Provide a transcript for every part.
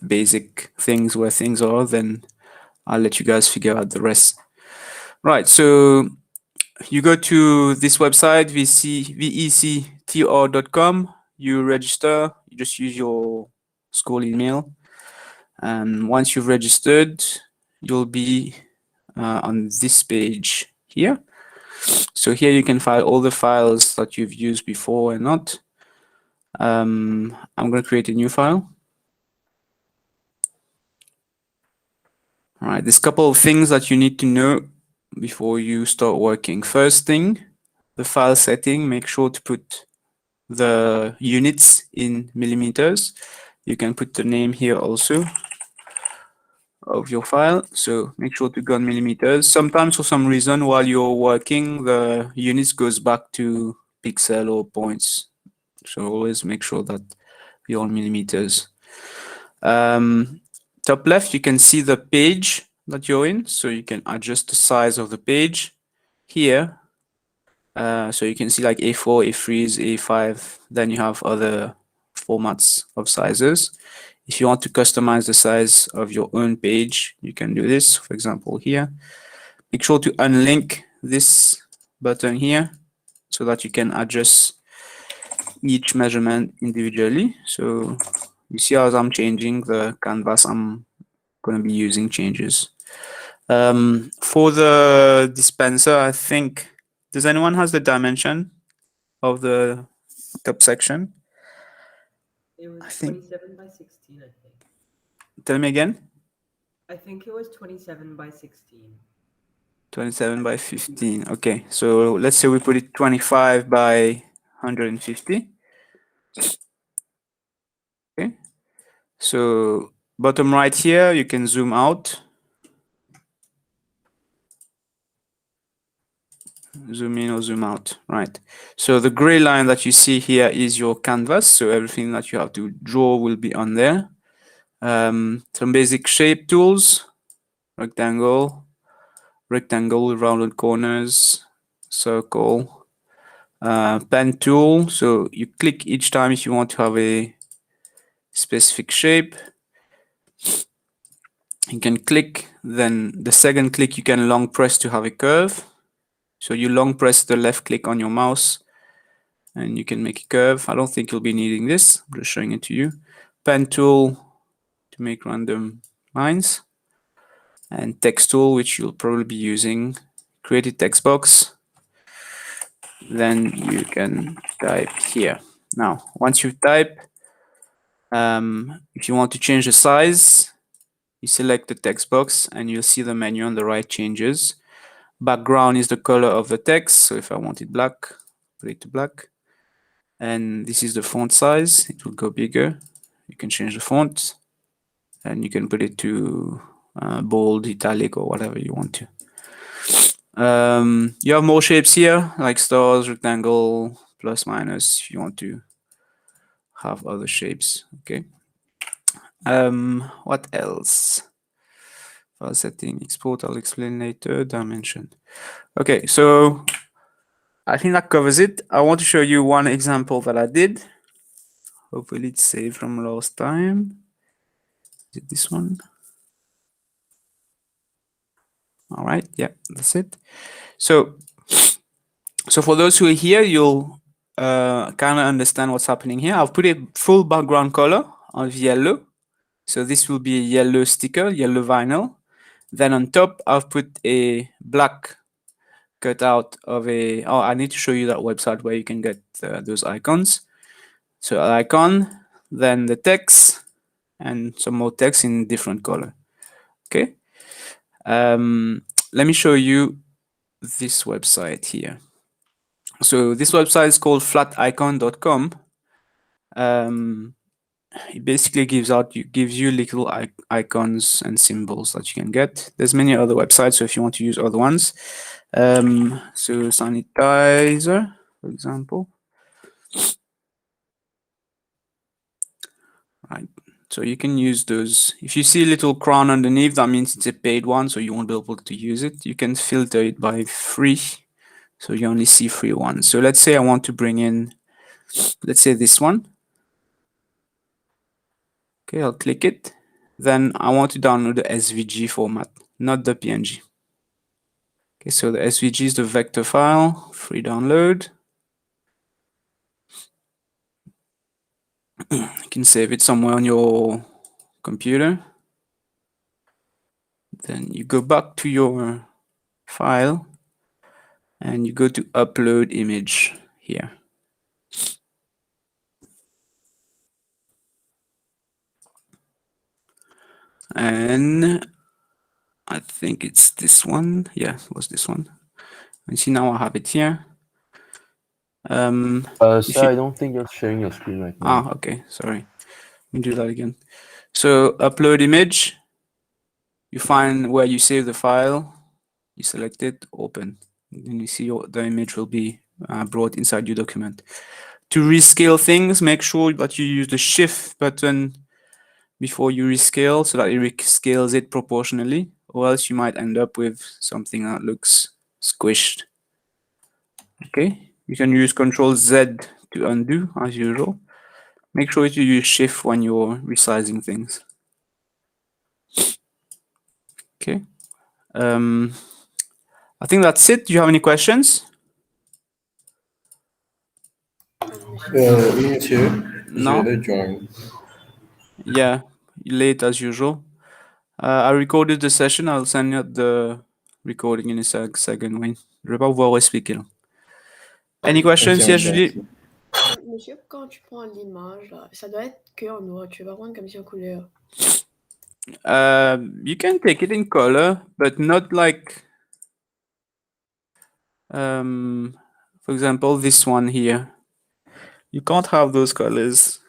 basic things where things are, then I'll let you guys figure out the rest. Right, so you go to this website, vectr.com, you register, you just use your school email. And once you've registered, you'll be on this page here. So here you can find all the files that you've used before and not. I'm going to create a new file. All right, there's a couple of things that you need to know before you start working. First thing, the file setting, make sure to put the units in millimeters. You can put the name here also of your file. So make sure to go on millimeters. Sometimes for some reason while you're working, the units goes back to pixel or points. So always make sure that you're on millimeters. Top left, you can see the page that you're in. So you can adjust the size of the page here. So you can see like A4, A3s, A5. Then you have other formats of sizes. If you want to customize the size of your own page, you can do this. For example, here, make sure to unlink this button here so that you can adjust each measurement individually. So you see as I'm changing the canvas, I'm going to be using changes. For the dispenser, I think, does anyone has the dimension of the top section? It was 27 by 16, I think. Tell me again. I think it was 27 by 16. 27 by 15. Okay, so let's say we put it 25 by 150. Okay, so bottom right here, you can zoom out. Zoom in or zoom out, right? So the gray line that you see here is your canvas. So everything that you have to draw will be on there. Some basic shape tools, rectangle, with rounded corners, circle, pen tool. So you click each time if you want to have a specific shape. You can click, then the second click you can long press to have a curve. So you long press the left click on your mouse and you can make a curve. I don't think you'll be needing this. I'm just showing it to you. Pen tool to make random lines. And text tool, which you'll probably be using. Create a text box. Then you can type here. Now, once you type, if you want to change the size, you select the text box and you'll see the menu on the right changes. Background is the color of the text. So if I want it black, put it to black. And this is the font size. It will go bigger. You can change the font and you can put it to bold, italic, or whatever you want to. You have more shapes here, like stars, rectangle, plus, minus, if you want to have other shapes. Okay. What else? File setting, export, I'll explain later. Dimension. Okay, so I think that covers it. I want to show you one example that I did. Hopefully it's saved from last time. Is it this one? All right, yeah, that's it. So for those who are here, you'll kind of understand what's happening here. I've put a full background color of yellow. So this will be a yellow sticker, yellow vinyl. Then on top, I've put a black cutout of a, oh, I need to show you that website where you can get those icons. So icon, then the text, and some more text in different color. Okay. Let me show you this website here. So this website is called flaticon.com. It basically gives you little icons and symbols that you can get. There's many other websites, so if you want to use other ones, so sanitizer, for example. Right. So you can use those. If you see a little crown underneath, that means it's a paid one, so you won't be able to use it. You can filter it by free, so you only see free ones. So let's say I want to bring in, let's say this one. Okay, I'll click it. then I want to download the SVG format, not the PNG. Okay, so the SVG is the vector file, free download. You can save it somewhere on your computer. Then you go back to your file and you go to upload image here. And I think it's this one. Yeah, it was this one. And see, now I have it here. Sir, I don't think you're sharing your screen right now. Okay, sorry. Let me do that again. So upload image, you find where you save the file, you select it, open. Then you see the image will be brought inside your document. To rescale things, make sure that you use the shift button before you rescale so that it rescales it proportionally, or else you might end up with something that looks squished. Okay, you can use Control Z to undo as usual. Make sure to use shift when you're resizing things. Okay. I think that's it. Do you have any questions? Oui, monsieur. Je No? le join. Yeah, late as usual. I recorded the session. I'll send you the recording in a second, Wayne. Je vais pas pouvoir expliquer là. Any questions? Yes, Julie? Monsieur, quand tu prends l'image, là, ça doit être que en noir. Tu vas prendre comme si en couleur. You can take it in color, but not like, for example, this one here. You can't have those colors.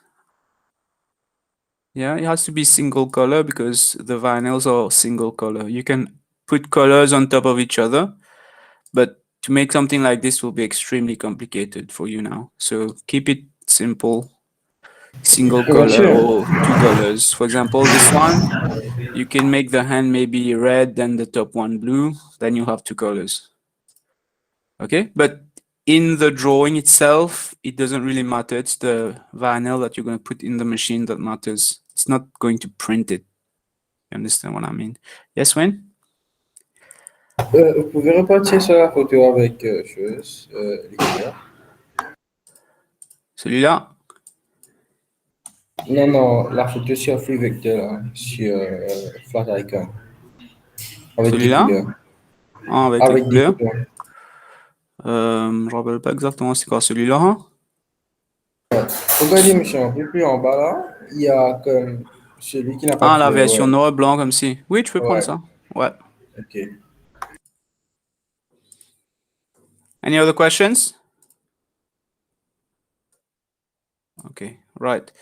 Yeah, it has to be single color because the vinyls are single color. You can put colors on top of each other, but to make something like this will be extremely complicated for you now. So keep it simple, single color Monsieur, or two colors. For example, this one, you can make the hand maybe red and the top one blue, then you have two colors. Okay, but in the drawing itself, it doesn't really matter. It's the vinyl that you're going to put in the machine that matters. It's not going to print it. You understand what I mean? Yes, Wayne? vous pouvez repartir sur la photo avec les couleurs. Celui-là? Non, non, la photo sur Free Vector, là, sur Flat Icon. Avec des Celui-là? couleurs. Ah, avec les Avec des couleurs. couleurs. Je ne me rappelle pas exactement c'est quoi celui-là. Hein? Regardez, monsieur, un peu plus en bas là, il y a comme celui qui n'a pas Ah, de la couleur. version Ouais. noir et blanc comme ci. Oui, tu peux prendre Ouais. ça. Ouais. Ok. Any other questions? Okay, right.